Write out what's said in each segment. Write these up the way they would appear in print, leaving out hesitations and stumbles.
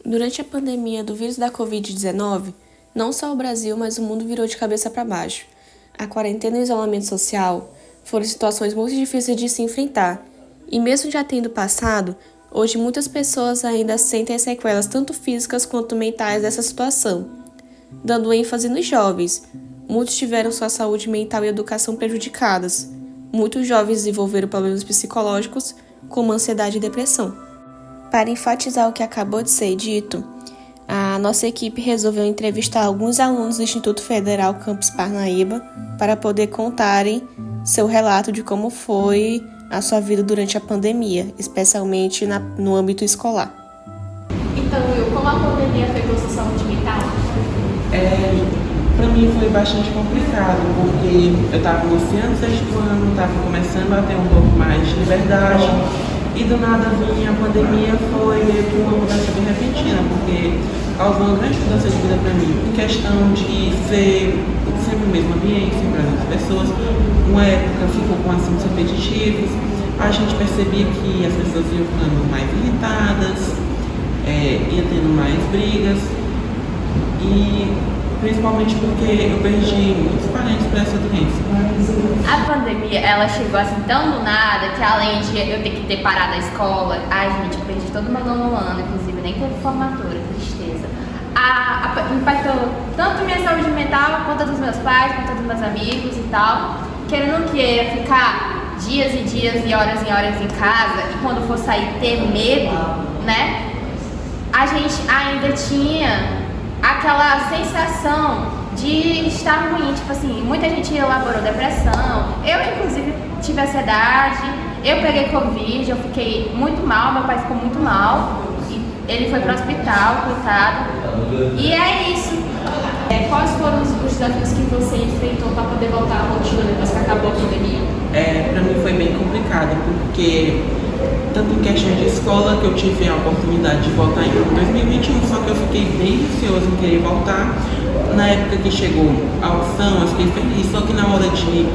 Durante a pandemia do vírus da Covid-19, não só o Brasil, mas o mundo virou de cabeça para baixo. A quarentena e o isolamento social foram situações muito difíceis de se enfrentar. E mesmo já tendo passado, hoje muitas pessoas ainda sentem as sequelas tanto físicas quanto mentais dessa situação. Dando ênfase nos jovens, muitos tiveram sua saúde mental e educação prejudicadas. Muitos jovens desenvolveram problemas psicológicos, como ansiedade e depressão. Para enfatizar o que acabou de ser dito, a nossa equipe resolveu entrevistar alguns alunos do Instituto Federal Campus Parnaíba para poder contarem seu relato de como foi a sua vida durante a pandemia, especialmente no âmbito escolar. Então, Will, como a pandemia afetou sua saúde mental? Para mim foi bastante complicado, porque eu estava iniciando o sexto ano, estava começando a ter um pouco mais de liberdade. E do nada vinha a pandemia, foi meio que uma mudança bem repentina, porque causou uma grande mudança de vida para mim. Em questão de ser sempre o mesmo ambiente, sempre as mesmas pessoas, uma época ficou com assuntos repetitivos, a gente percebia que as pessoas iam ficando mais irritadas, ia tendo mais brigas, e principalmente porque eu perdi muitos parentes para essa doença. A pandemia, ela chegou assim tão do nada que além de eu ter que ter parado a escola, ai gente, eu perdi todo o meu nono ano, inclusive nem teve formatura, tristeza. Impactou tanto minha saúde mental, quanto a dos meus pais, quanto a dos meus amigos e tal. Querendo que ia ficar dias e dias e horas em casa e quando for sair ter medo, né? A gente ainda tinha aquela sensação de estar ruim, tipo assim, muita gente elaborou depressão, eu inclusive tive ansiedade, eu peguei Covid, eu fiquei muito mal, meu pai ficou muito mal, e ele foi para o hospital, coitado, e é isso. Quais foram os desafios que você enfrentou para poder voltar à rotina depois que acabou a pandemia? Para mim foi bem complicado, porque tanto em questão de escola, que eu tive a oportunidade de voltar em 2021, só que eu fiquei bem ansioso em querer voltar. Na época que chegou a opção, eu fiquei feliz, só que na hora de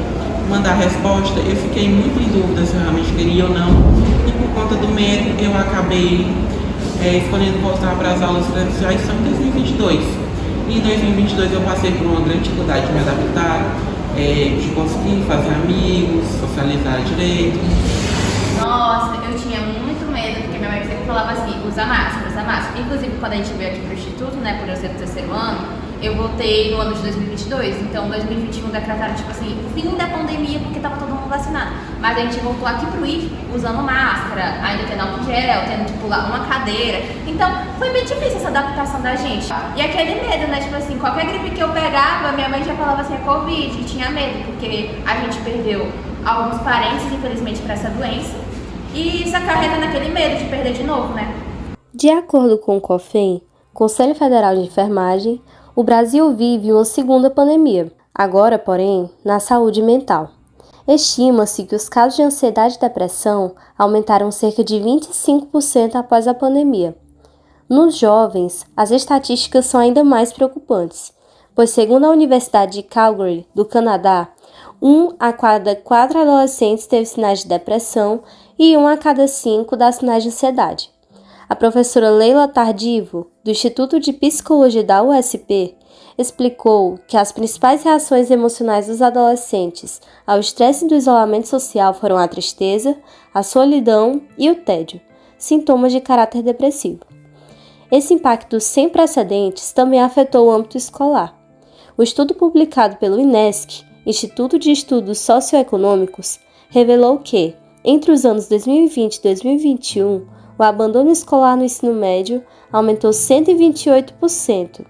mandar a resposta, eu fiquei muito em dúvida se eu realmente queria ou não. E por conta do medo, eu acabei escolhendo voltar para as aulas presenciais só em 2022. E em 2022 eu passei por uma grande dificuldade de me adaptar, de conseguir fazer amigos, socializar direito. Nossa, eu tinha muito medo, porque minha mãe sempre falava assim, usa máscara, usa máscara. Inclusive, quando a gente veio aqui pro Instituto, né, por eu ser do terceiro ano, eu voltei no ano de 2022. Então, 2021 decretaram, tipo assim, fim da pandemia, porque tava todo mundo vacinado. Mas a gente voltou aqui pro IF usando máscara, ainda tendo álcool gel, tendo de pular uma cadeira. Então, foi bem difícil essa adaptação da gente. E aquele medo, né, tipo assim, qualquer gripe que eu pegava, minha mãe já falava assim, é Covid, e tinha medo, porque a gente perdeu alguns parentes, infelizmente, para essa doença. E isso acarreta naquele medo de perder de novo, né? De acordo com o COFEN, Conselho Federal de Enfermagem, o Brasil vive uma segunda pandemia, agora, porém, na saúde mental. Estima-se que os casos de ansiedade e depressão aumentaram cerca de 25% após a pandemia. Nos jovens, as estatísticas são ainda mais preocupantes, pois, segundo a Universidade de Calgary, do Canadá, 1 a cada 4 adolescentes teve sinais de depressão e 1 a cada 5 dá sinais de ansiedade. A professora Leila Tardivo, do Instituto de Psicologia da USP, explicou que as principais reações emocionais dos adolescentes ao estresse do isolamento social foram a tristeza, a solidão e o tédio, sintomas de caráter depressivo. Esse impacto sem precedentes também afetou o âmbito escolar. O estudo publicado pelo INESC, Instituto de Estudos Socioeconômicos, revelou que, entre os anos 2020 e 2021, o abandono escolar no ensino médio aumentou 128%,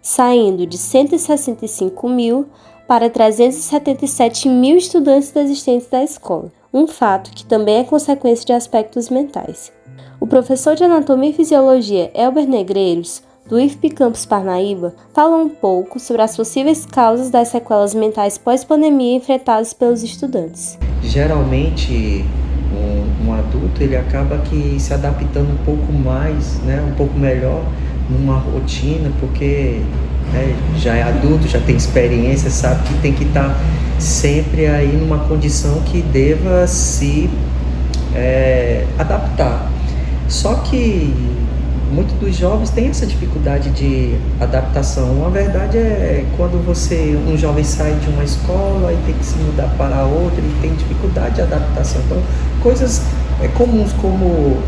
saindo de 165 mil para 377 mil estudantes desistentes da escola, um fato que também é consequência de aspectos mentais. O professor de Anatomia e Fisiologia Elber Negreiros, do IFP Campus Parnaíba, fala um pouco sobre as possíveis causas das sequelas mentais pós-pandemia enfrentadas pelos estudantes. Geralmente, um adulto ele acaba que se adaptando um pouco mais, né, um pouco melhor numa rotina, porque já é adulto, já tem experiência, sabe que tem que estar sempre aí numa condição que deva se adaptar. Só que muitos dos jovens têm essa dificuldade de adaptação. Uma verdade é quando um jovem sai de uma escola e tem que se mudar para outra e tem dificuldade de adaptação. Então, coisas comuns como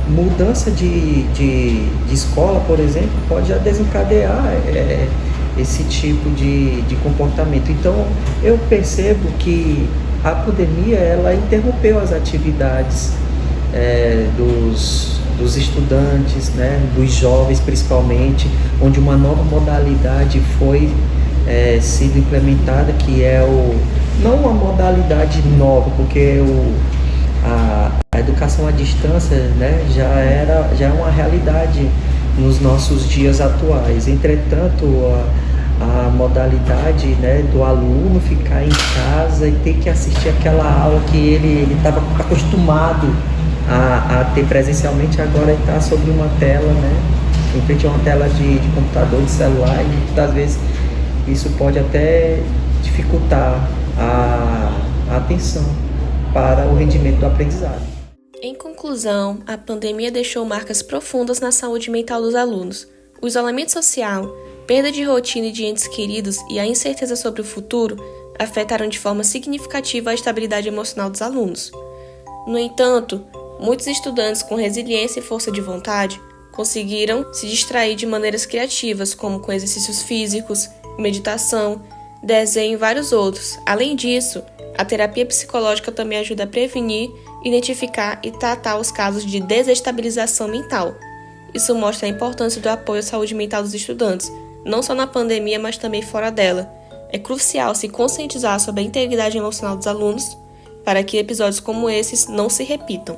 mudança de escola, por exemplo, pode já desencadear esse tipo de comportamento. Então, eu percebo que a pandemia ela interrompeu as atividades dos estudantes, né, dos jovens principalmente, onde uma nova modalidade foi sido implementada, que é não uma modalidade nova, porque a educação à distância, né, já é uma realidade nos nossos dias atuais. Entretanto, a modalidade, né, do aluno ficar em casa e ter que assistir aquela aula que ele estava acostumado a ter presencialmente, agora ele está sobre uma tela, né, em frente a uma tela de computador, de celular, e muitas vezes isso pode até dificultar a atenção para o rendimento do aprendizado. Em conclusão, a pandemia deixou marcas profundas na saúde mental dos alunos. O isolamento social, perda de rotina e de entes queridos e a incerteza sobre o futuro afetaram de forma significativa a estabilidade emocional dos alunos. No entanto, muitos estudantes com resiliência e força de vontade conseguiram se distrair de maneiras criativas, como com exercícios físicos, meditação, desenho e vários outros. Além disso, a terapia psicológica também ajuda a prevenir, identificar e tratar os casos de desestabilização mental. Isso mostra a importância do apoio à saúde mental dos estudantes, não só na pandemia, mas também fora dela. É crucial se conscientizar sobre a integridade emocional dos alunos para que episódios como esses não se repitam.